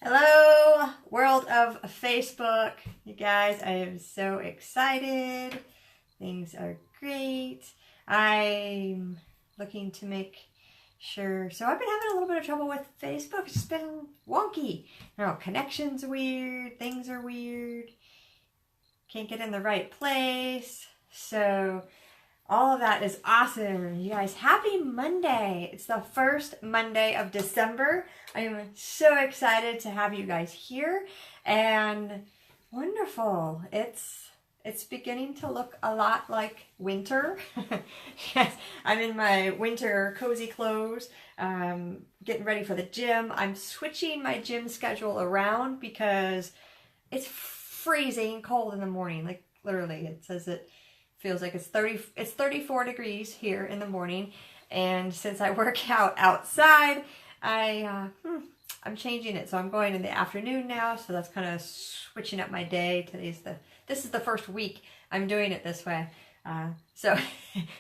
Hello, world of Facebook. You guys, I am so excited. Things are great. I'm looking to make sure. So I've been having a little bit of trouble with Facebook. It's just been wonky. Connections weird. Things are weird. Can't get in the right place. So all of that is awesome. You guys, happy Monday. It's the first Monday of December. I am so excited to have you guys here and wonderful. It's beginning to look a lot like winter. Yes, I'm in my winter cozy clothes, getting ready for the gym. I'm switching my gym schedule around because it's freezing cold in the morning. Like literally, it says it feels like it's 34 degrees here in the morning, and since I work out outside, I'm changing it. So I'm going in the afternoon now, so that's kind of switching up my day. This is the first week I'm doing it this way. So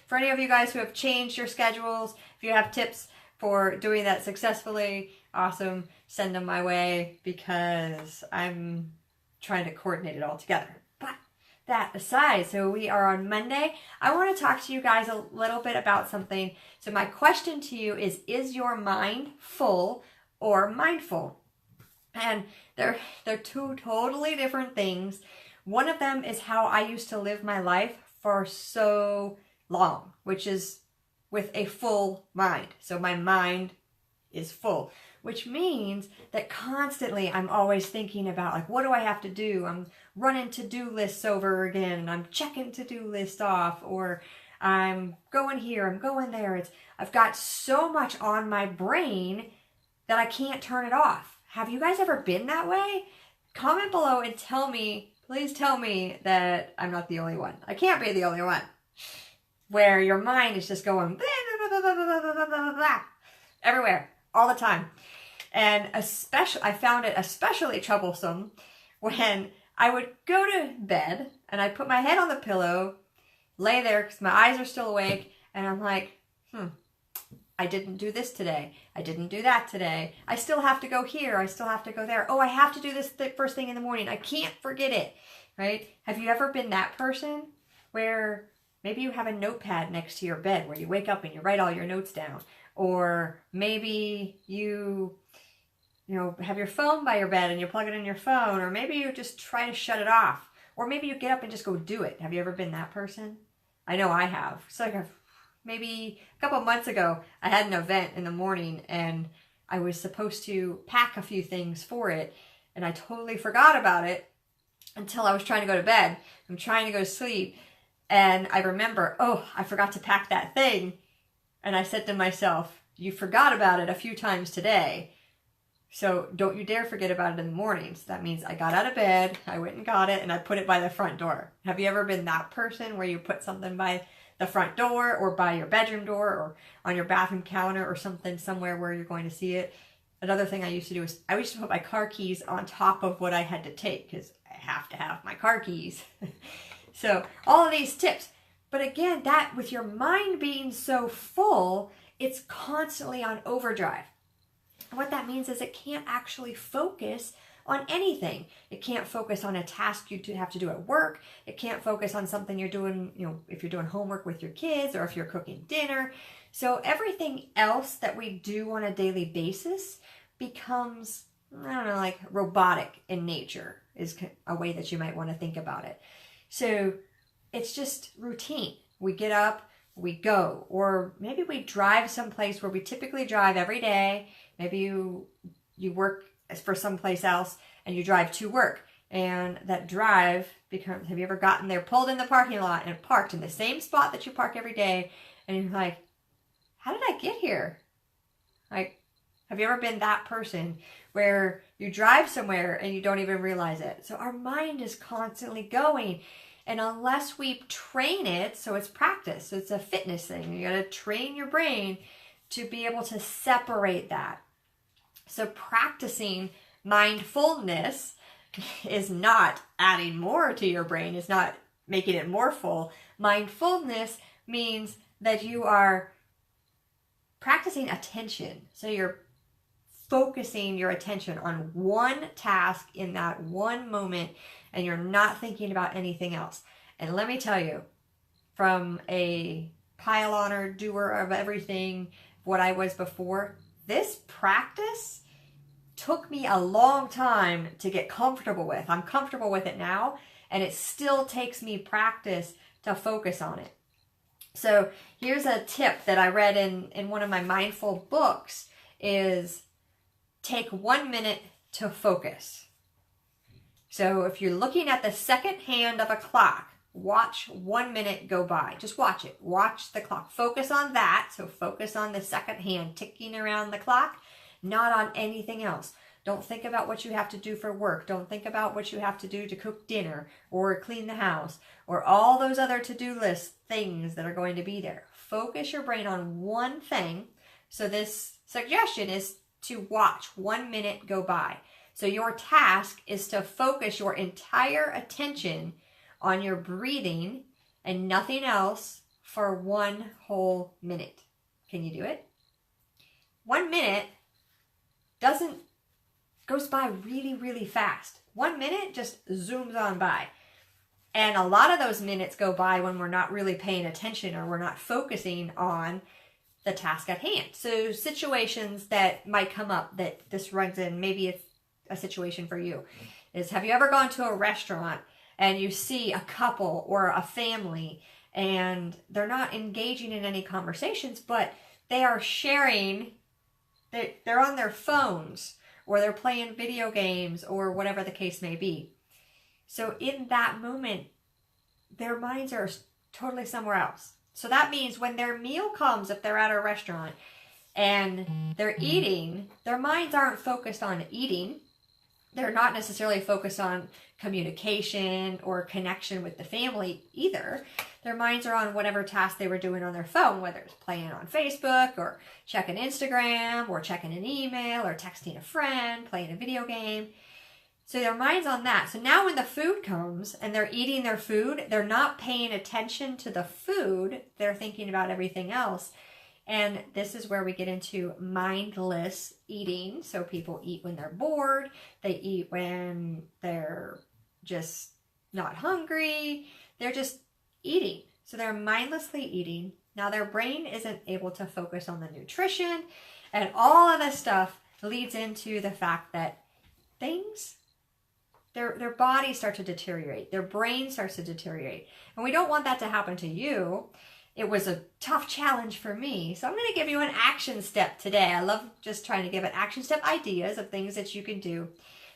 for any of you guys who have changed your schedules, if you have tips for doing that successfully, awesome, send them my way because I'm trying to coordinate it all together. That aside, so we are on Monday. I want to talk to you guys a little bit about something. So my question to you is your mind full or mindful? And they're two totally different things. One of them is how I used to live my life for so long, which is with a full mind. So my mind is full, which means that constantly I'm always thinking about, like, what do I have to do? I'm running to-do lists over again, and I'm checking to-do list off, or I'm going here, I'm going there. I've got so much on my brain that I can't turn it off. Have you guys ever been that way? Comment below and tell me, please tell me that I'm not the only one. I can't be the only one. Where your mind is just going everywhere, all the time. And I found it especially troublesome when I would go to bed and I put my head on the pillow, lay there because my eyes are still awake, and I'm like, I didn't do this today. I didn't do that today. I still have to go here. I still have to go there. Oh, I have to do this first thing in the morning. I can't forget it, right? Have you ever been that person where maybe you have a notepad next to your bed where you wake up and you write all your notes down? Or maybe you have your phone by your bed and you plug it in your phone, or maybe you just try to shut it off, or maybe you get up and just go do it. Have you ever been that person? I know I have. It's like maybe a couple of months ago, I had an event in the morning and I was supposed to pack a few things for it, and I totally forgot about it until I was trying to go to bed. I'm trying to go to sleep, and I remember, oh, I forgot to pack that thing. And I said to myself, you forgot about it a few times today, so don't you dare forget about it in the morning. So that means I got out of bed, I went and got it, and I put it by the front door. Have you ever been that person where you put something by the front door or by your bedroom door or on your bathroom counter or something somewhere where you're going to see it? Another thing I used to do is I used to put my car keys on top of what I had to take because I have to have my car keys. So all of these tips. But again, that with your mind being so full, it's constantly on overdrive. And what that means is it can't actually focus on anything. It can't focus on a task you have to do at work. It can't focus on something you're doing, if you're doing homework with your kids or if you're cooking dinner. So everything else that we do on a daily basis becomes, like robotic in nature is a way that you might want to think about it. So it's just routine. We get up, we go, or maybe we drive someplace where we typically drive every day. Maybe you work for someplace else and you drive to work, and that drive becomes, have you ever gotten there, pulled in the parking lot and parked in the same spot that you park every day, and you're like, how did I get here? Like, have you ever been that person where you drive somewhere and you don't even realize it? So our mind is constantly going. And unless we train it, so it's practice, so it's a fitness thing. You got to train your brain to be able to separate that. So practicing mindfulness is not adding more to your brain, it's not making it more full. Mindfulness means that you are practicing attention. So you're focusing your attention on one task in that one moment, and you're not thinking about anything else. And let me tell you, from a pile-oner, doer of everything, what I was before, this practice took me a long time to get comfortable with. I'm comfortable with it now, and it still takes me practice to focus on it. So here's a tip that I read in one of my mindful books is take 1 minute to focus. So if you're looking at the second hand of a clock, watch 1 minute go by. Just watch it. Watch the clock. Focus on that. So focus on the second hand ticking around the clock, not on anything else. Don't think about what you have to do for work. Don't think about what you have to do to cook dinner or clean the house or all those other to-do list things that are going to be there. Focus your brain on one thing. So this suggestion is to watch 1 minute go by. So your task is to focus your entire attention on your breathing and nothing else for 1 whole minute. Can you do it? 1 minute goes by really, really fast. 1 minute just zooms on by. And a lot of those minutes go by when we're not really paying attention or we're not focusing on the task at hand. So situations that might come up that this runs in, maybe it's a situation for you, is have you ever gone to a restaurant and you see a couple or a family and they're not engaging in any conversations, but they are sharing, they're on their phones or they're playing video games or whatever the case may be. So in that moment, their minds are totally somewhere else. So that means when their meal comes, if they're at a restaurant and they're eating, their minds aren't focused on eating. They're not necessarily focused on communication or connection with the family either. Their minds are on whatever task they were doing on their phone, whether it's playing on Facebook or checking Instagram or checking an email or texting a friend, playing a video game. So their mind's on that. So now when the food comes and they're eating their food, they're not paying attention to the food. They're thinking about everything else. And this is where we get into mindless eating. So people eat when they're bored. They eat when they're just not hungry. They're just eating. So they're mindlessly eating. Now their brain isn't able to focus on the nutrition. And all of this stuff leads into the fact that their body starts to deteriorate. Their brain starts to deteriorate. And we don't want that to happen to you. It was a tough challenge for me. So I'm going to give you an action step today. I love just trying to give an action step ideas of things that you can do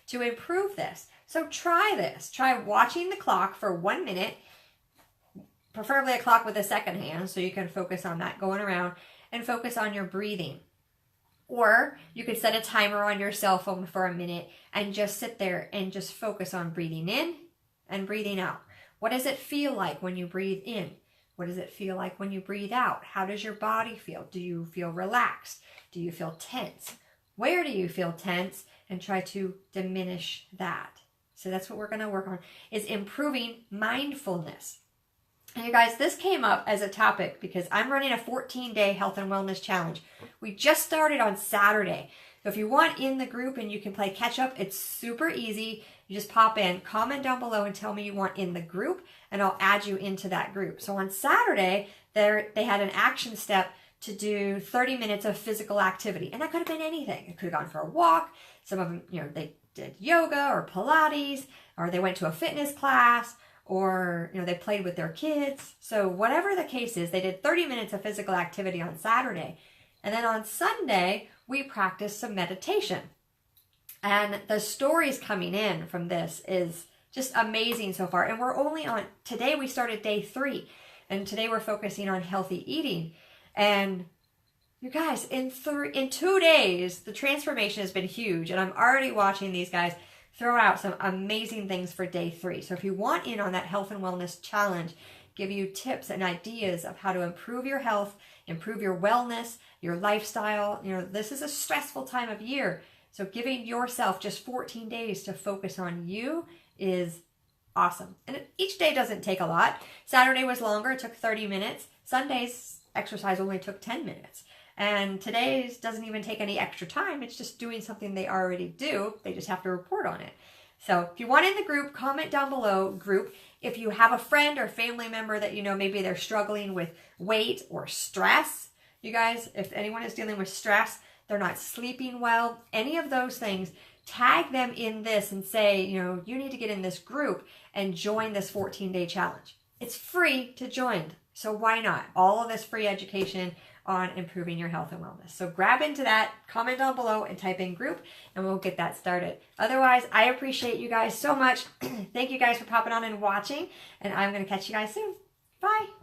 to improve this. So try this. Try watching the clock for 1 minute, preferably a clock with a second hand so you can focus on that going around and focus on your breathing. Or you could set a timer on your cell phone for a minute and just sit there and just focus on breathing in and breathing out. What does it feel like when you breathe in? What does it feel like when you breathe out? How does your body feel? Do you feel relaxed? Do you feel tense? Where do you feel tense? And try to diminish that. So that's what we're going to work on, is improving mindfulness. And you guys, this came up as a topic because I'm running a 14-day health and wellness challenge. We just started on Saturday. So if you want in the group and you can play catch up, it's super easy. You just pop in, comment down below and tell me you want in the group and I'll add you into that group. So on Saturday, they had an action step to do 30 minutes of physical activity. And that could have been anything. It could have gone for a walk. Some of them, they did yoga or Pilates, or they went to a fitness class, or they played with their kids. So whatever the case is, they did 30 minutes of physical activity on Saturday. And then on Sunday, we practiced some meditation. And the stories coming in from this is just amazing so far. And we're only on, today we started day 3. And today we're focusing on healthy eating. And you guys, in 2 days, the transformation has been huge. And I'm already watching these guys throw out some amazing things for day 3. So if you want in on that health and wellness challenge, give you tips and ideas of how to improve your health, improve your wellness, your lifestyle. This is a stressful time of year. So giving yourself just 14 days to focus on you is awesome. And each day doesn't take a lot. Saturday was longer. It took 30 minutes. Sunday's exercise only took 10 minutes. And today's doesn't even take any extra time. It's just doing something they already do. They just have to report on it. So if you want in the group, comment down below group. If you have a friend or family member that you know maybe they're struggling with weight or stress, you guys, if anyone is dealing with stress, they're not sleeping well, any of those things, tag them in this and say, you know, you need to get in this group and join this 14-day challenge. It's free to join, so why not? All of this free education on improving your health and wellness. So grab into that, comment down below and type in group and we'll get that started. Otherwise, I appreciate you guys so much. Thank you guys for popping on and watching, and I'm going to catch you guys soon. Bye.